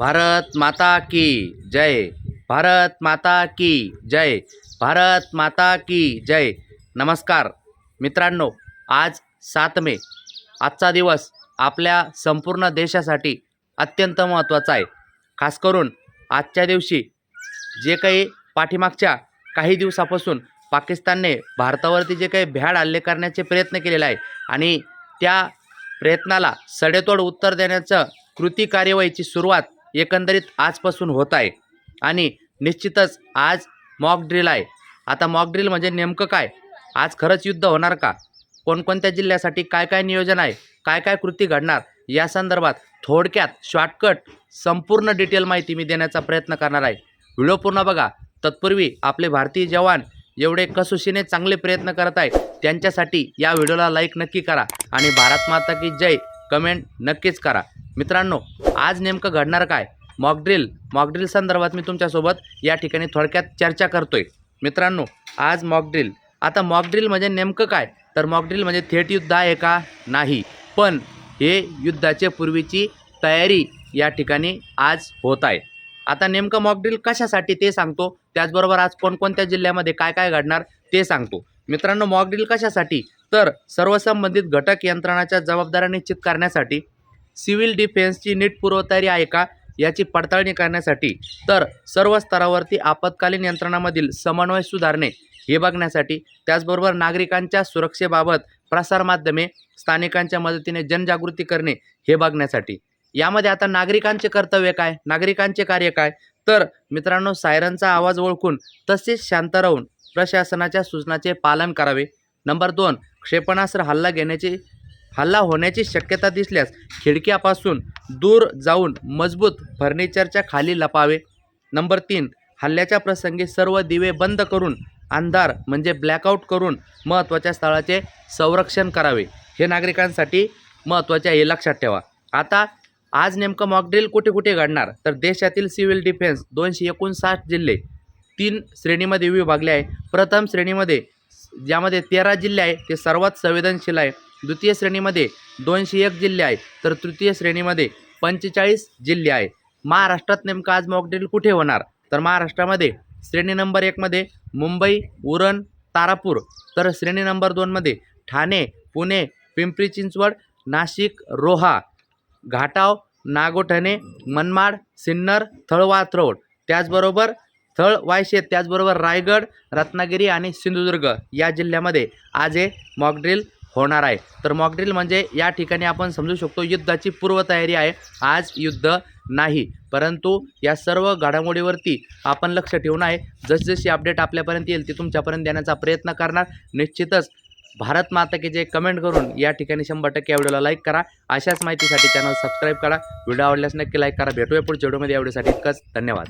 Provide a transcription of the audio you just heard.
भारत माता की जय। भारत माता की जय। भारत माता की जय। नमस्कार मित्रांनो, आज 7 मे आजचा दिवस आपल्या संपूर्ण देशासाठी अत्यंत महत्त्वाचा आहे। खास करून आजच्या दिवशी जे काही पाठीमागच्या काही दिवसापासून पाकिस्तानने भारतावरती जे काही भ्याड हल्ले करण्याचे प्रयत्न केलेले आहे आणि त्या प्रयत्नाला सडेतोड उत्तर देण्याचं कृती कार्यवाहीची सुरुवात एकंदरीत आजपासून होत आहे आणि निश्चितच आज मॉक ड्रिल आहे। आता मॉक ड्रिल म्हणजे नेमकं काय, आज खरंच युद्ध होणार का, कोणकोणत्या जिल्ह्यासाठी काय काय नियोजन आहे, काय काय कृती घडणार, या संदर्भात थोडक्यात शॉर्टकट संपूर्ण डिटेल माहिती मी देण्याचा प्रयत्न करणार आहे। व्हिडिओ पूर्ण बघा। तत्पूर्वी आपले भारतीय जवान एवढे कसोशीने चांगले प्रयत्न करत आहेत त्यांच्यासाठी या व्हिडिओला लाईक नक्की करा आणि भारत माता की जय कमेंट नक्कीच करा। मित्रांनो, आज नेमकं घडणार काय, मॉक ड्रिल संदर्भात मी तुमच्यासोबत या ठिकाणी थोडक्यात चर्चा करतोय। मित्रांनो, आज मॉक ड्रिल, आता मॉक ड्रिल म्हणजे नेमकं काय, तर मॉक ड्रिल म्हणजे थेट युद्ध आहे का, नाही, पण हे युद्धाच्या पूर्वीची तयारी या ठिकाणी आज होत आहे। आता नेमकं मॉक ड्रिल कशासाठी ते सांगतो, त्याचबरोबर आज कोणकोणत्या जिल्ह्यामध्ये काय काय घडणार ते सांगतो। मित्रांनो, मॉक ड्रिल कशासाठी, तर सर्व संबंधित घटक यंत्रणाच्या जबाबदाऱ्या निश्चित करण्यासाठी, सिव्हिल डिफेन्सची नीट पूर्वतयारी आहे का याची पडताळणी करण्यासाठी, तर सर्व स्तरावरती आपत्कालीन यंत्रणांमधील समन्वय सुधारणे हे बघण्यासाठी, त्याचबरोबर नागरिकांच्या सुरक्षेबाबत प्रसारमाध्यमे स्थानिकांच्या मदतीने जनजागृती करणे हे बघण्यासाठी। यामध्ये आता नागरिकांचे कर्तव्य काय, नागरिकांचे कार्य काय, तर मित्रांनो, सायरनचा आवाज ओळखून तसेच शांत राहून प्रशासनाच्या सूचनाचे पालन करावे। नंबर 2, क्षेपणास्त्र हल्ला होण्याची शक्यता दिसल्यास खिडक्यापासून दूर जाऊन मजबूत फर्निचरच्या खाली लपावे। नंबर 3, हल्ल्याच्या प्रसंगी सर्व दिवे बंद करून अंधार म्हणजे ब्लॅकआउट करून महत्त्वाच्या स्थळाचे संरक्षण करावे। हे नागरिकांसाठी महत्त्वाचे आहे, हे लक्षात ठेवा। आता आज नेमकं मॉक ड्रिल कुठे कुठे घडणार, तर देशातील सिव्हिल डिफेन्स 259 जिल्हे 3 श्रेणीमध्ये विभागले आहे। प्रथम श्रेणीमध्ये ज्यामध्ये 13 जिल्हे आहे ते सर्वात संवेदनशील आहे। द्वितीय श्रेणीमध्ये 201 जिल्हे आहे, तर तृतीय श्रेणीमध्ये 45 जिल्हे आहे। महाराष्ट्रात नेमकं आज मॉक ड्रिल कुठे होणार, तर महाराष्ट्रामध्ये श्रेणी नंबर 1 मध्ये मुंबई, उरण, तारापूर, तर श्रेणी नंबर 2 मध्ये ठाणे, पुणे, पिंपरी चिंचवड, नाशिक, रोहा, घाटाव, नागोठणे, मनमाड, सिन्नर, थळवाथरोड, त्याचबरोबर वायशेत, त्याचबरोबर रायगड, रत्नागिरी आणि सिंधुदुर्ग या जिल्ह्यामध्ये आज हे मॉक ड्रिल होणार आहे। तर मॉक ड्रिल म्हणजे या ठिकाणी आपण समजू शकतो युद्धाची पूर्वतयारी आहे, आज युद्ध नाही, परंतु या सर्व घडामोडीवरती आपण लक्ष ठेवून आहे। जसजशी अपडेट आपल्यापर्यंत येईल ती तुमच्यापर्यंत देण्याचा प्रयत्न करणार। निश्चितच भारत माता की जय कमेंट करून या ठिकाणी 100% या व्हिडिओला लाईक करा। अशाच माहितीसाठी चॅनल सबस्क्राईब करा। व्हिडिओ आवडल्यास नक्की लाईक करा। भेटूया पुढच्या व्हिडिओमध्ये, या व्हिडिओसाठी इतकंच, धन्यवाद।